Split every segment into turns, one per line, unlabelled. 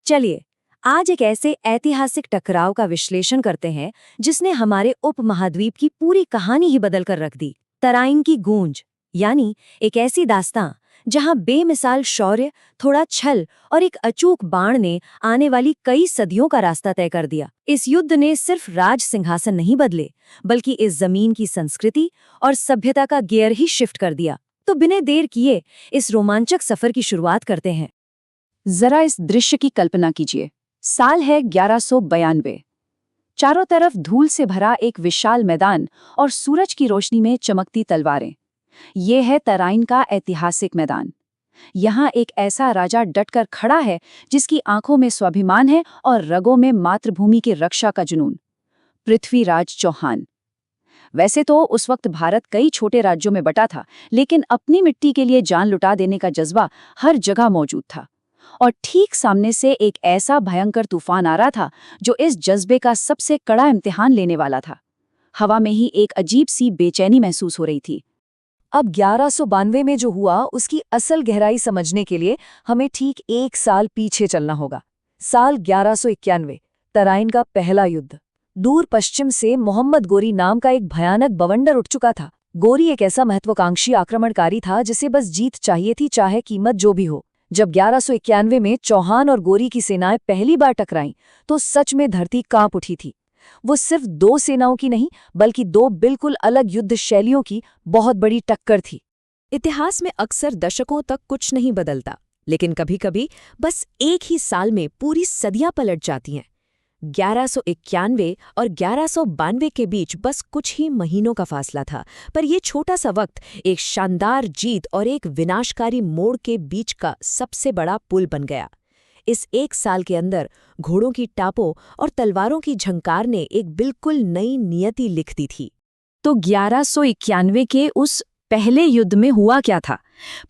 चलिए आज एक ऐसे ऐतिहासिक टकराव का विश्लेषण करते हैं जिसने हमारे उपमहाद्वीप की पूरी कहानी ही बदल कर रख दी। तराइन की गूंज, यानी एक ऐसी दास्तां जहां बेमिसाल शौर्य, थोड़ा छल और एक अचूक बाण ने आने वाली कई सदियों का रास्ता तय कर दिया। इस युद्ध ने सिर्फ राज सिंहासन नहीं बदले, बल्कि इस जमीन की संस्कृति और सभ्यता का गियर ही शिफ्ट कर दिया। तो बिना देर किए इस रोमांचक सफर की शुरुआत करते हैं।
जरा इस दृश्य की कल्पना कीजिए। साल है 1192। चारों तरफ धूल से भरा एक विशाल मैदान और सूरज की रोशनी में चमकती तलवारें। ये है तराइन का ऐतिहासिक मैदान। यहाँ एक ऐसा राजा डटकर खड़ा है जिसकी आंखों में स्वाभिमान है और रगों में मातृभूमि की रक्षा का जुनून। पृथ्वीराज चौहान। वैसे तो उस वक्त भारत कई छोटे राज्यों में बटा था, लेकिन अपनी मिट्टी के लिए जान लुटा देने का जज्बा हर जगह मौजूद था। और ठीक सामने से एक ऐसा भयंकर तूफान आ रहा था जो इस जज्बे का सबसे कड़ा इम्तिहान लेने वाला था। हवा में ही एक अजीब सी बेचैनी महसूस हो रही थी।
अब 1192 में जो हुआ उसकी असल गहराई समझने के लिए हमें ठीक एक साल पीछे चलना होगा। साल 1191, तराइन का पहला युद्ध। दूर पश्चिम से मोहम्मद गोरी नाम का एक भयानक बवंडर उठ चुका था। गोरी एक ऐसा महत्वाकांक्षी आक्रमणकारी था जिसे बस जीत चाहिए थी, चाहे कीमत जो भी हो। जब 1191 में चौहान और गोरी की सेनाएं पहली बार टकराईं तो सच में धरती कांप उठी थी। वो सिर्फ दो सेनाओं की नहीं, बल्कि दो बिल्कुल अलग युद्ध शैलियों की बहुत बड़ी टक्कर थी।
इतिहास में अक्सर दशकों तक कुछ नहीं बदलता, लेकिन कभी-कभी बस एक ही साल में पूरी सदियां पलट जाती हैं। 1191 और 1192 के बीच बस कुछ ही महीनों का फासला था, पर यह छोटा सा वक्त एक शानदार जीत और एक विनाशकारी मोड़ के बीच का सबसे बड़ा पुल बन गया। इस एक साल के अंदर घोड़ों की टापों और तलवारों की झंकार ने एक बिल्कुल नई नियति लिख दी थी।
तो 1191 के उस पहले युद्ध में हुआ क्या था?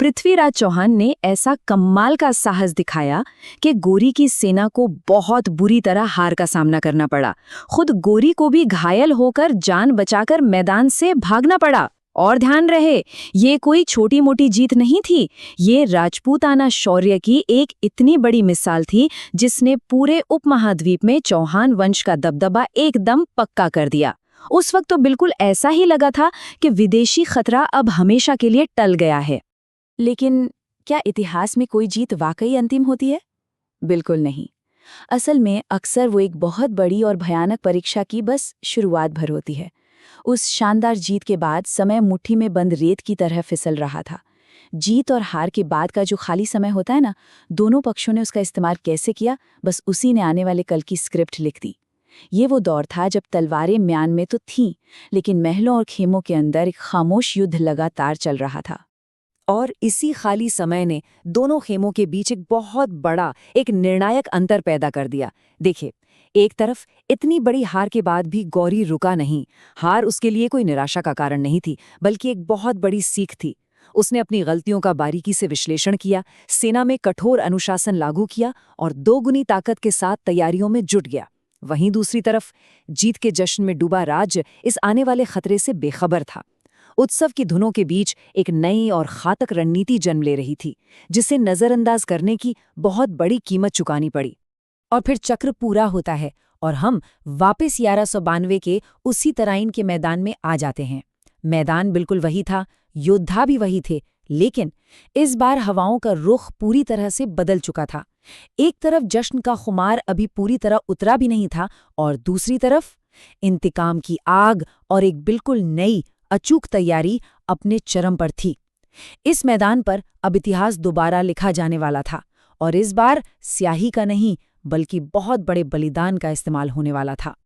पृथ्वीराज चौहान ने ऐसा कमाल का साहस दिखाया कि गोरी की सेना को बहुत बुरी तरह हार का सामना करना पड़ा। खुद गोरी को भी घायल होकर जान बचाकर मैदान से भागना पड़ा। और ध्यान रहे, ये कोई छोटी मोटी जीत नहीं थी, ये राजपूताना शौर्य की एक इतनी बड़ी मिसाल थी जिसने पूरे उपमहाद्वीप में चौहान वंश का दबदबा एकदम पक्का कर दिया। उस वक्त तो बिल्कुल ऐसा ही लगा था कि विदेशी खतरा अब हमेशा के लिए टल गया है।
लेकिन क्या इतिहास में कोई जीत वाकई अंतिम होती है? बिल्कुल नहीं। असल में अक्सर वो एक बहुत बड़ी और भयानक परीक्षा की बस शुरुआत भर होती है। उस शानदार जीत के बाद समय मुट्ठी में बंद रेत की तरह फिसल रहा था। जीत और हार के बाद का जो खाली समय होता है ना, दोनों पक्षों ने उसका इस्तेमाल कैसे किया, बस उसी ने आने वाले कल की स्क्रिप्ट लिख दी। ये वो दौर था जब तलवारें म्यान में तो थीं, लेकिन महलों और खेमों के अंदर एक खामोश युद्ध लगातार चल रहा था।
और इसी खाली समय ने दोनों खेमों के बीच एक बहुत बड़ा, एक निर्णायक अंतर पैदा कर दिया। देखिए, एक तरफ इतनी बड़ी हार के बाद भी गौरी रुका नहीं। हार उसके लिए कोई निराशा का कारण नहीं थी, बल्कि एक बहुत बड़ी सीख थी। उसने अपनी गलतियों का बारीकी से विश्लेषण किया, सेना में कठोर अनुशासन लागू किया और दोगुनी ताकत के साथ तैयारियों में जुट गया। वहीं दूसरी तरफ जीत के जश्न में डूबा राज्य इस आने वाले खतरे से बेखबर था। उत्सव की धुनों के बीच एक नई और घातक रणनीति जन्म ले रही थी, जिसे नजरअंदाज करने की बहुत बड़ी कीमत चुकानी पड़ी। और फिर चक्र पूरा होता है और हम वापस 1192 के उसी तराइन के मैदान में आ जाते हैं। मैदान बिल्कुल वही था, योद्धा भी वही थे, लेकिन इस बार हवाओं का रुख पूरी तरह से बदल चुका था। एक तरफ जश्न का खुमार अभी पूरी तरह उतरा भी नहीं था, और दूसरी तरफ इंतकाम की आग और एक बिल्कुल नई अचूक तैयारी अपने चरम पर थी। इस मैदान पर अब इतिहास दोबारा लिखा जाने वाला था, और इस बार स्याही का नहीं, बल्कि बहुत बड़े बलिदान का इस्तेमाल होने वाला था।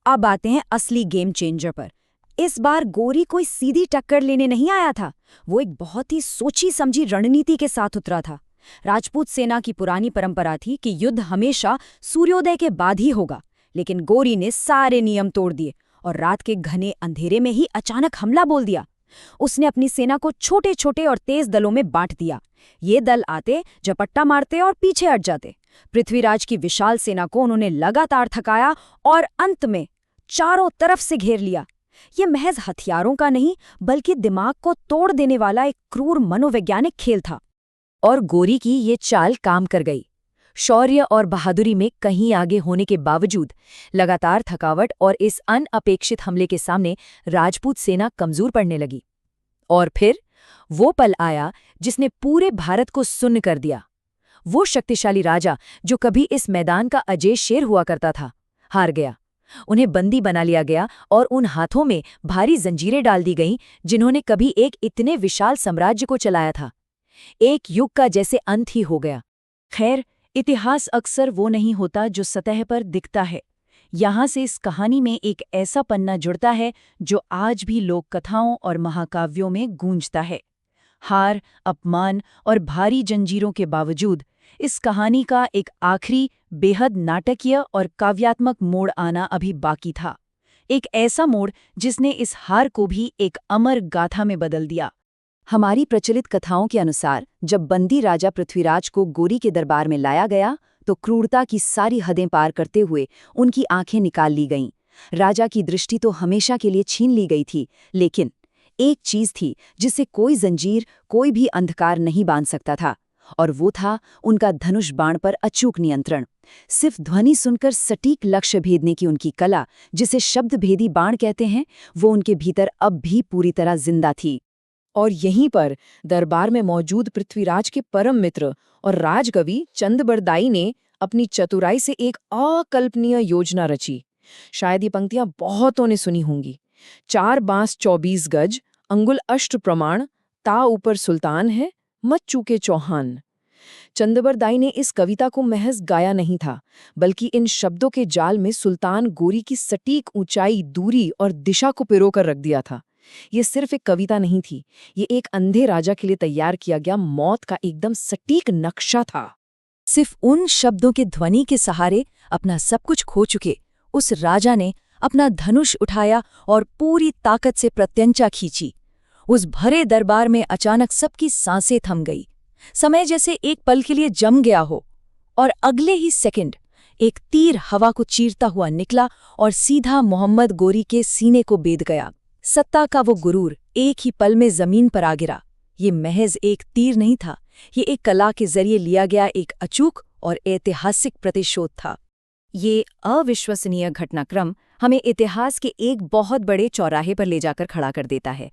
अब आते हैं असली गेम चेंजर पर। इस बार गोरी कोई सीधी टक्कर लेने नहीं आया था, वो एक बहुत ही सोची समझी रणनीति के साथ उतरा था। राजपूत सेना की पुरानी परंपरा थी कि युद्ध हमेशा सूर्योदय के बाद ही होगा, लेकिन गोरी ने सारे नियम तोड़ दिए और रात के घने अंधेरे में ही अचानक हमला बोल दिया। उसने अपनी सेना को छोटे छोटे और तेज दलों में बांट दिया। ये दल आते, झपट्टा मारते और पीछे हट जाते। पृथ्वीराज की विशाल सेना को उन्होंने लगातार थकाया और अंत में चारों तरफ से घेर लिया। ये महज हथियारों का नहीं, बल्कि दिमाग को तोड़ देने वाला एक क्रूर मनोवैज्ञानिक खेल था। और गोरी की ये चाल काम कर गई। शौर्य और बहादुरी में कहीं आगे होने के बावजूद लगातार थकावट और इस अनअपेक्षित हमले के सामने राजपूत सेना कमजोर पड़ने लगी। और फिर वो पल आया जिसने पूरे भारत को सुन्न कर दिया। वो शक्तिशाली राजा जो कभी इस मैदान का अजय शेर हुआ करता था, हार गया। उन्हें बंदी बना लिया गया और उन हाथों में भारी जंजीरें डाल दी गईं जिन्होंने कभी एक इतने विशाल साम्राज्य को चलाया था। एक युग का जैसे अंत ही हो गया।
खैर, इतिहास अक्सर वो नहीं होता जो सतह पर दिखता है। यहाँ से इस कहानी में एक ऐसा पन्ना जुड़ता है जो आज भी लोक कथाओं और महाकाव्यों में गूंजता है। हार, अपमान और भारी जंजीरों के बावजूद इस कहानी का एक आखिरी, बेहद नाटकीय और काव्यात्मक मोड़ आना अभी बाकी था। एक ऐसा मोड़ जिसने इस हार को भी एक अमर गाथा में बदल दिया।
हमारी प्रचलित कथाओं के अनुसार जब बंदी राजा पृथ्वीराज को गोरी के दरबार में लाया गया तो क्रूरता की सारी हदें पार करते हुए उनकी आंखें निकाल ली गईं। राजा की दृष्टि तो हमेशा के लिए छीन ली गई थी, लेकिन एक चीज थी जिससे कोई जंजीर, कोई भी अंधकार नहीं बांध सकता था, और वो था उनका धनुष बाण पर अचूक नियंत्रण। सिर्फ ध्वनि सुनकर सटीक लक्ष्य भेदने की उनकी कला, जिसे शब्दभेदी बाण कहते हैं, वो उनके भीतर अब भी पूरी तरह जिंदा थी।
और यहीं पर दरबार में मौजूद पृथ्वीराज के परम मित्र और राजकवि चंदबरदाई ने अपनी चतुराई से एक अकल्पनीय योजना रची। शायद ये पंक्तियां बहुतों ने सुनी होंगी। 4 बांस 24 गज, अंगुल अष्ट प्रमाण, ता ऊपर सुल्तान है, मत चूके चौहान। चंदबरदाई ने इस कविता को महज गाया नहीं था, बल्कि इन शब्दों के जाल में सुल्तान गोरी की सटीक ऊंचाई, दूरी और दिशा को पिरोकर रख दिया था। ये सिर्फ एक कविता नहीं थी, ये एक अंधे राजा के लिए तैयार किया गया मौत का एकदम सटीक नक्शा था।
सिर्फ उन शब्दों के ध्वनि के सहारे अपना सब कुछ खो चुके उस राजा ने अपना धनुष उठाया और पूरी ताकत से प्रत्यंचा खींची। उस भरे दरबार में अचानक सबकी सांसें थम गई। समय जैसे एक पल के लिए जम गया हो, और अगले ही सेकंड एक तीर हवा को चीरता हुआ निकला और सीधा मोहम्मद गोरी के सीने को बेध गया। सत्ता का वो गुरूर एक ही पल में जमीन पर आ गिरा। ये महज एक तीर नहीं था, ये एक कला के जरिए लिया गया एक अचूक और ऐतिहासिक प्रतिशोध था। ये अविश्वसनीय घटनाक्रम हमें इतिहास के एक बहुत बड़े चौराहे पर ले जाकर खड़ा कर देता है।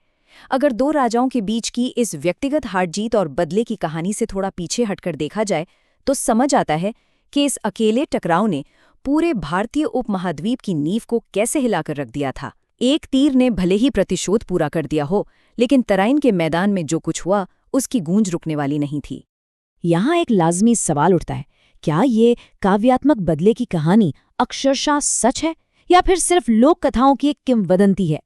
अगर 2 राजाओं के बीच की इस व्यक्तिगत हार जीत और बदले की कहानी से थोड़ा पीछे हटकर देखा जाए तो समझ आता है कि इस अकेले टकराव ने पूरे भारतीय उपमहाद्वीप की नींव को कैसे हिलाकर रख दिया था। एक तीर ने भले ही प्रतिशोध पूरा कर दिया हो, लेकिन तराइन के मैदान में जो कुछ हुआ उसकी गूंज रुकने वाली नहीं थी।
यहाँ एक लाजमी सवाल उठता है, क्या ये काव्यात्मक बदले की कहानी अक्षरशः सच है या फिर सिर्फ लोक कथाओं की एक किंवदंती है?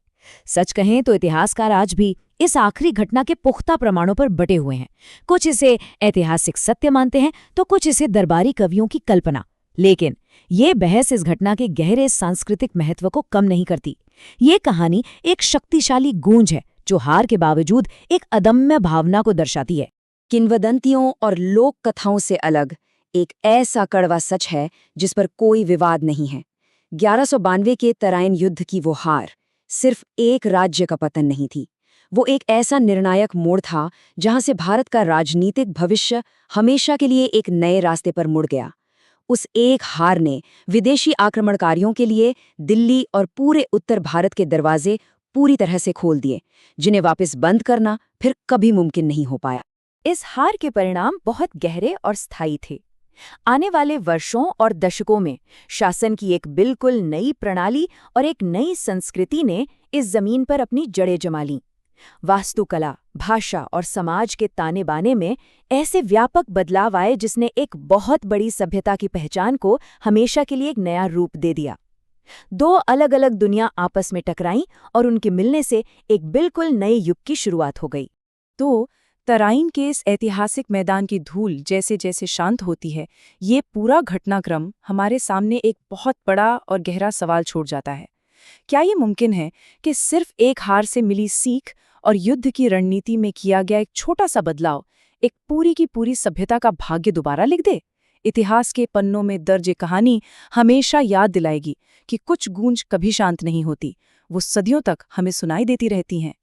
सच कहें तो इतिहासकार आज भी इस आखिरी घटना के पुख्ता प्रमाणों पर बटे हुए हैं। कुछ इसे ऐतिहासिक सत्य मानते हैं तो कुछ इसे दरबारी कवियों की कल्पना। लेकिन ये बहस इस घटना के गहरे सांस्कृतिक महत्व को कम नहीं करती। ये कहानी एक शक्तिशाली गूंज है जो हार के बावजूद एक अदम्य भावना को दर्शाती है।
किंवदंतियों और लोक कथाओं से अलग एक ऐसा कड़वा सच है जिस पर कोई विवाद नहीं है। 1192 के तराइन युद्ध की वो हार सिर्फ एक राज्य का पतन नहीं थी, वो एक ऐसा निर्णायक मोड़ था जहां से भारत का राजनीतिक भविष्य हमेशा के लिए एक नए रास्ते पर मुड़ गया। उस एक हार ने विदेशी आक्रमणकारियों के लिए दिल्ली और पूरे उत्तर भारत के दरवाजे पूरी तरह से खोल दिए, जिन्हें वापस बंद करना फिर कभी मुमकिन नहीं हो पाया।
इस हार के परिणाम बहुत गहरे और स्थायी थे। आने वाले वर्षों और दशकों में शासन की एक बिल्कुल नई प्रणाली और एक नई संस्कृति ने इस जमीन पर अपनी जड़ें जमा लीं। वास्तुकला, भाषा और समाज के ताने बाने में ऐसे व्यापक बदलाव आए जिसने एक बहुत बड़ी सभ्यता की पहचान को हमेशा के लिए एक नया रूप दे दिया। 2 अलग-अलग दुनिया आपस में टकराईं और उनके मिलने से एक बिल्कुल नए युग की शुरुआत हो गई।
तो तराइन के इस ऐतिहासिक मैदान की धूल जैसे जैसे शांत होती है, ये पूरा घटनाक्रम हमारे सामने एक बहुत बड़ा और गहरा सवाल छोड़ जाता है। क्या ये मुमकिन है कि सिर्फ एक हार से मिली सीख और युद्ध की रणनीति में किया गया एक छोटा सा बदलाव एक पूरी की पूरी सभ्यता का भाग्य दोबारा लिख दे? इतिहास के पन्नों में दर्ज ये कहानी हमेशा याद दिलाएगी कि कुछ गूंज कभी शांत नहीं होती, वो सदियों तक हमें सुनाई देती रहती हैं।